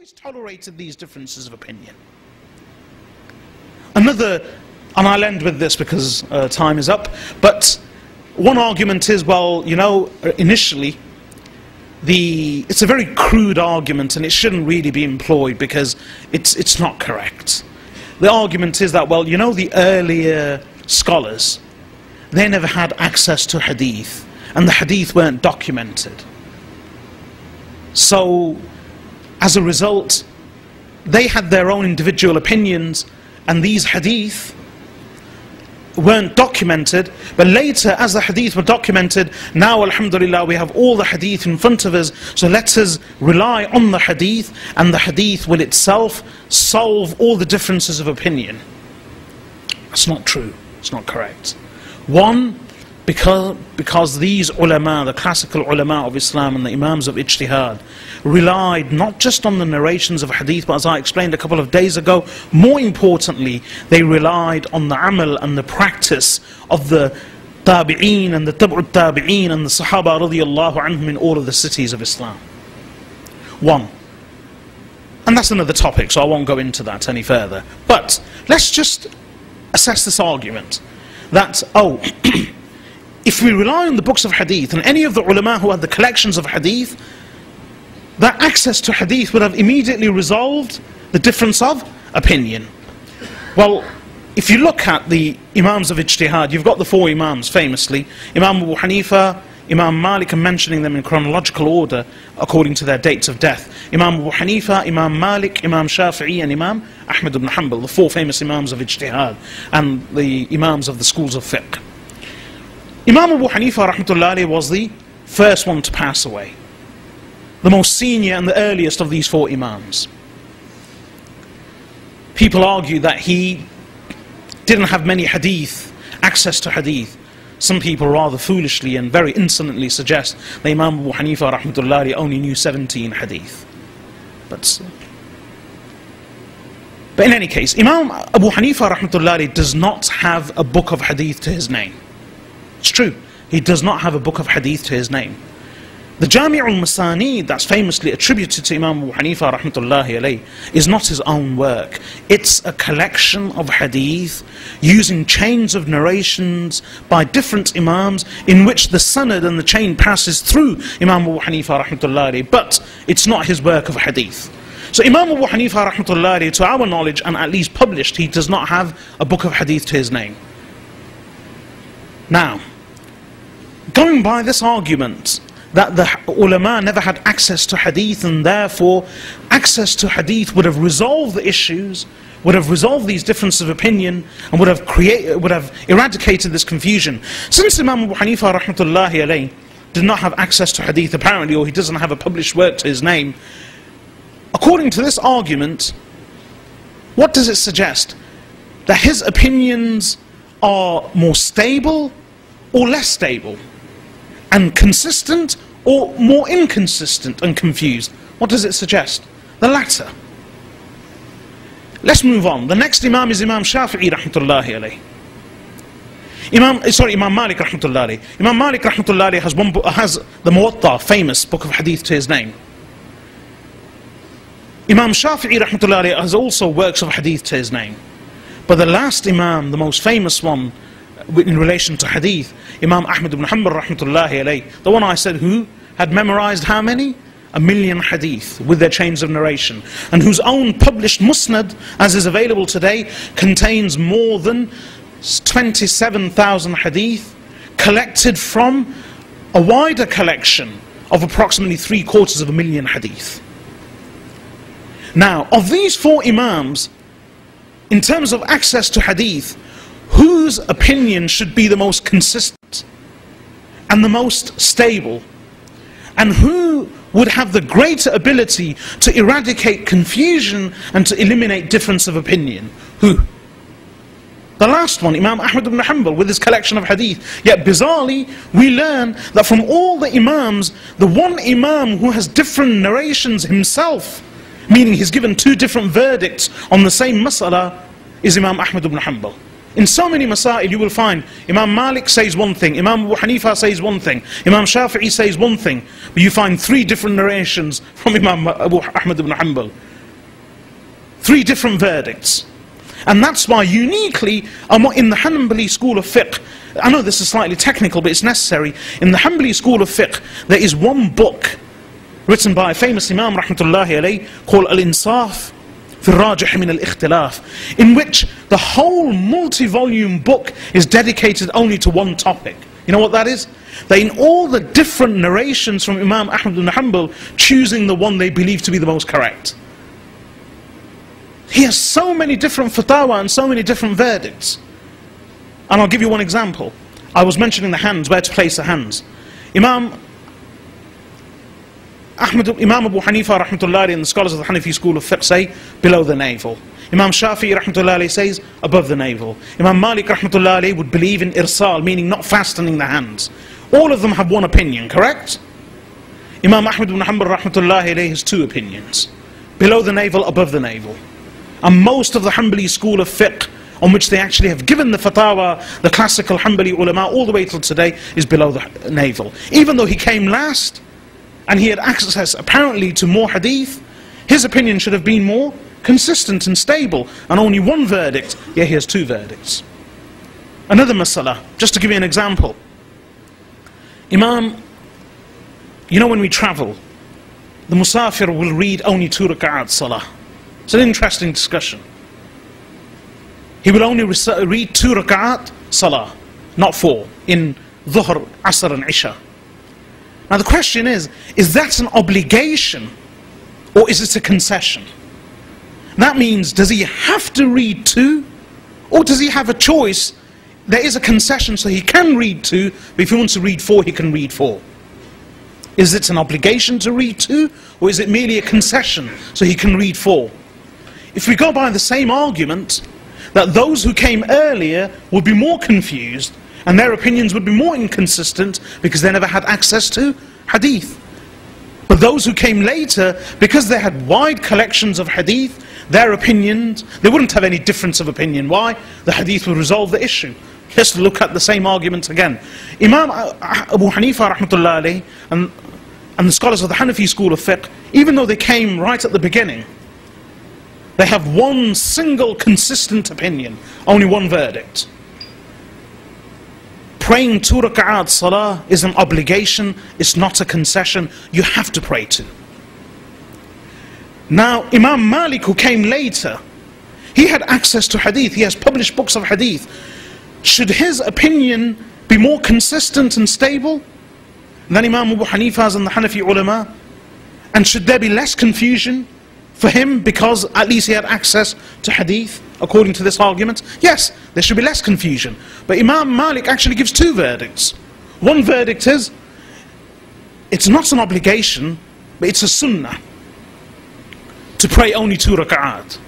always tolerated these differences of opinion. Another, and I'll end with this because time is up, but one argument is, well, you know, initially, it's a very crude argument and it shouldn't really be employed because it's not correct. The argument is that, well, you know, the earlier scholars, they never had access to hadith, and the hadith weren't documented. So, as a result, they had their own individual opinions, and these hadith weren't documented. But later, as the hadith were documented, now alhamdulillah we have all the hadith in front of us, so let us rely on the hadith, and the hadith will itself solve all the differences of opinion. That's not true, it's not correct. One, because these ulama, the classical ulama of Islam and the imams of ijtihad, relied not just on the narrations of hadith, but as I explained a couple of days ago, more importantly, they relied on the amal and the practice of the tabi'een and the tab'ut tabi'een and the sahaba radiyallahu anhum in all of the cities of Islam. One. And that's another topic, so I won't go into that any further. But let's just assess this argument that, oh, if we rely on the books of hadith and any of the ulama who had the collections of hadith, that access to hadith would have immediately resolved the difference of opinion. Well, if you look at the imams of ijtihad, you've got the four imams famously, Imam Abu Hanifa, Imam Malik, I'm mentioning them in chronological order according to their dates of death. Imam Abu Hanifa, Imam Malik, Imam Shafi'i and Imam Ahmad ibn Hanbal, the four famous imams of ijtihad and the imams of the schools of fiqh. Imam Abu Hanifa rahmatullahi was the first one to pass away, the most senior and the earliest of these four imams. People argue that he didn't have many hadith, access to hadith. Some people rather foolishly and very insolently suggest that Imam Abu Hanifa rahmatullahi only knew 17 hadith. But in any case, Imam Abu Hanifa rahmatullahi does not have a book of hadith to his name. It's true, he does not have a book of hadith to his name. The Jami' al-Masanid that's famously attributed to Imam Abu Hanifa rahmatullahi alayh is not his own work. It's a collection of hadith using chains of narrations by different imams in which the sanad and the chain passes through Imam Abu Hanifa rahmatullahi alayh, but it's not his work of hadith. So Imam Abu Hanifa rahmatullahi alayh, to our knowledge and at least published, he does not have a book of hadith to his name. Now, going by this argument that the ulama never had access to hadith and therefore access to hadith would have resolved the issues, would have resolved these differences of opinion and would have eradicated this confusion. Since Imam Abu Hanifa rahmatullahi alayh did not have access to hadith apparently, or he doesn't have a published work to his name, according to this argument, what does it suggest? That his opinions are more stable or less stable, and consistent or more inconsistent and confused? What does it suggest? The latter. Let's move on. The next imam is Imam Shafi'i rahmatullahi alayh. Imam Malik rahmatullahi alayh. Imam Malik rahmatullahi alayh has the Muwatta, famous book of hadith, to his name. Imam Shafi'i rahmatullahi alayh has also works of hadith to his name. But the last imam, the most famous one in relation to hadith, Imam Ahmad ibn Hanbal rahmatullahi alayh, the one I said who had memorized how many? 1,000,000 hadith with their chains of narration, and whose own published musnad, as is available today, contains more than 27,000 hadith collected from a wider collection of approximately 750,000 hadith. Now, of these four imams, in terms of access to hadith, whose opinion should be the most consistent and the most stable, and who would have the greater ability to eradicate confusion and to eliminate difference of opinion? Who? The last one, Imam Ahmad ibn Hanbal, with his collection of hadith. Yet bizarrely, we learn that from all the imams, the one imam who has different narrations himself, meaning he's given two different verdicts on the same mas'ala, is Imam Ahmad ibn Hanbal. In so many masail you will find Imam Malik says one thing, Imam Abu Hanifa says one thing, Imam Shafi'i says one thing, but you find three different narrations from Imam Abu Ahmad ibn Hanbal. 3 different verdicts. And that's why uniquely in the Hanbali school of fiqh, I know this is slightly technical but it's necessary, in the Hanbali school of fiqh there is one book written by a famous Imam rahmatullahi alayhi called Al-Insaf fi al-Rajih min al-Ikhtilaf, in which the whole multi-volume book is dedicated only to one topic. You know what that is? That in all the different narrations from Imam Ahmad ibn Hanbal, choosing the one they believe to be the most correct. He has so many different fatwa and so many different verdicts. And I'll give you one example. I was mentioning the hands, where to place the hands. Imam Abu Hanifa rahmatullahi and the scholars of the Hanafi school of fiqh say below the navel. Imam Shafi'i rahmatullahi says above the navel. Imam Malik rahmatullahi would believe in irsal, meaning not fastening the hands. All of them have one opinion, correct? Imam Ahmad ibn Hanbal rahmatullahi has 2 opinions. Below the navel, above the navel. And most of the Hanbali school of fiqh, on which they actually have given the fatwa, the classical Hanbali ulama, all the way till today, is below the navel. Even though he came last, and he had access apparently to more hadith, his opinion should have been more consistent and stable, and only one verdict, yeah, he has 2 verdicts. Another masala, just to give you an example. Imam, you know when we travel, the musafir will read only 2 rak'at salah. It's an interesting discussion. He will only read 2 rak'at salah, not 4, in dhuhr, asr and isha. Now the question is that an obligation or is it a concession? That means, does he have to read 2 or does he have a choice? There is a concession, so he can read 2, but if he wants to read 4, he can read 4. Is it an obligation to read 2 or is it merely a concession, so he can read 4? If we go by the same argument, that those who came earlier would be more confused and their opinions would be more inconsistent because they never had access to hadith. But those who came later, because they had wide collections of hadith, their opinions, they wouldn't have any difference of opinion. Why? The hadith would resolve the issue. Let's look at the same argument again. Imam Abu Hanifa rahmatullahi alayhi and the scholars of the Hanafi school of fiqh, even though they came right at the beginning, they have one single consistent opinion, only one verdict. Praying 2 rak'at salah is an obligation, it's not a concession, you have to pray 2. Now Imam Malik, who came later, he had access to hadith, he has published books of hadith. Should his opinion be more consistent and stable than Imam Abu Hanifa's and the Hanafi ulama? And should there be less confusion for him because at least he had access to hadith, according to this argument? Yes, there should be less confusion. But Imam Malik actually gives 2 verdicts. One verdict is, it's not an obligation, but it's a sunnah to pray only 2 rak'at.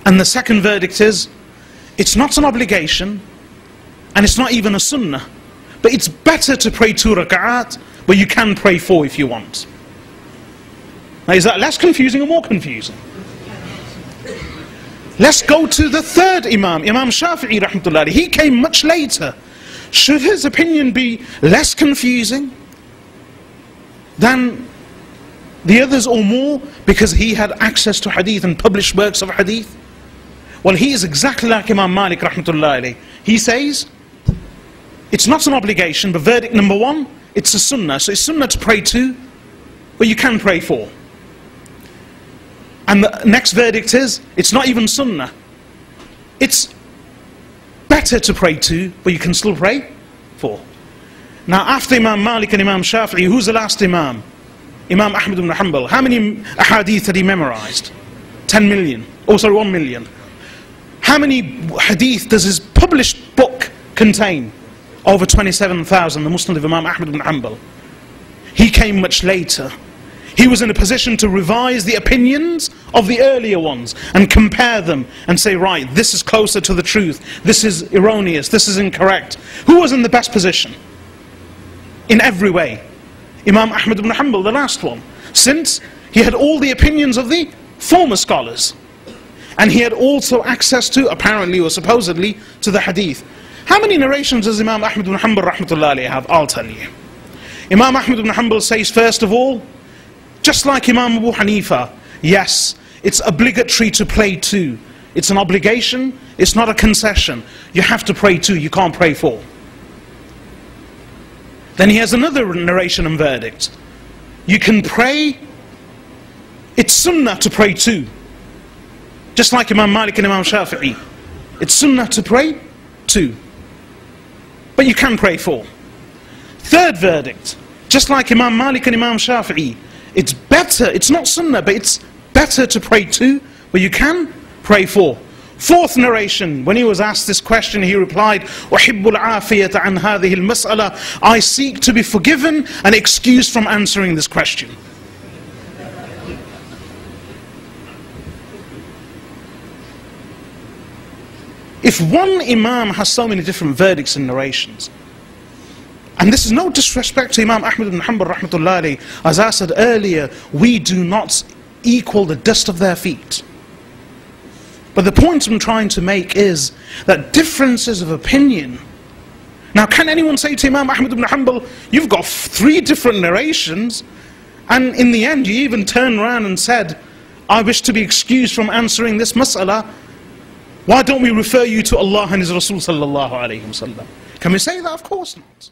And the second verdict is, it's not an obligation, and it's not even a sunnah, but it's better to pray 2 rak'at, but you can pray 4 if you want. Now is that less confusing or more confusing? Let's go to the third Imam, Imam Shafi'i rahmatullahi. He came much later. Should his opinion be less confusing than the others or more because he had access to hadith and published works of hadith? Well, he is exactly like Imam Malik rahmatullahi. He says, it's not an obligation, but verdict number 1, it's a sunnah. So it's sunnah to pray 2, but you can pray 4. And the next verdict is, it's not even sunnah. It's better to pray 2, but you can still pray 4. Now after Imam Malik and Imam Shafi'i, who's the last Imam? Imam Ahmad ibn Hanbal. How many hadith had he memorized? 10 million. Oh sorry, 1 million. How many hadith does his published book contain? Over 27,000, the Musnad of Imam Ahmad ibn Hanbal. He came much later. He was in a position to revise the opinions of the earlier ones and compare them and say, right, this is closer to the truth, this is erroneous, this is incorrect. Who was in the best position? In every way. Imam Ahmad ibn Hanbal, the last one. Since he had all the opinions of the former scholars. And he had also access to, apparently or supposedly, to the hadith. How many narrations does Imam Ahmad ibn Hanbal rahmatullahi have? I'll tell you. Imam Ahmad ibn Hanbal says, first of all, just like Imam Abu Hanifa, yes, it's obligatory to pray to. It's an obligation, it's not a concession. You have to pray to, you can't pray for. Then he has another narration and verdict. You can pray, it's sunnah to pray to. Just like Imam Malik and Imam Shafi'i. It's sunnah to pray to. But you can pray for. Third verdict. Just like Imam Malik and Imam Shafi'i. It's better, it's not sunnah, but it's better to pray to, but you can pray for. Fourth narration, when he was asked this question, he replied, أُحِبُّ الْعَافِيَةَ عَنْ هَذِهِ الْمَسْأَلَةِ I seek to be forgiven and excused from answering this question. If one Imam has so many different verdicts and narrations, and this is no disrespect to Imam Ahmad ibn Hanbal rahmatullah alayhi, as I said earlier, we do not equal the dust of their feet. But the point I'm trying to make is that differences of opinion. Now, can anyone say to Imam Ahmad ibn Hanbal, you've got 3 different narrations, and in the end you even turned around and said, I wish to be excused from answering this mas'ala. Why don't we refer you to Allah and His Rasul sallallahu alayhi wa sallam? Can we say that? Of course not.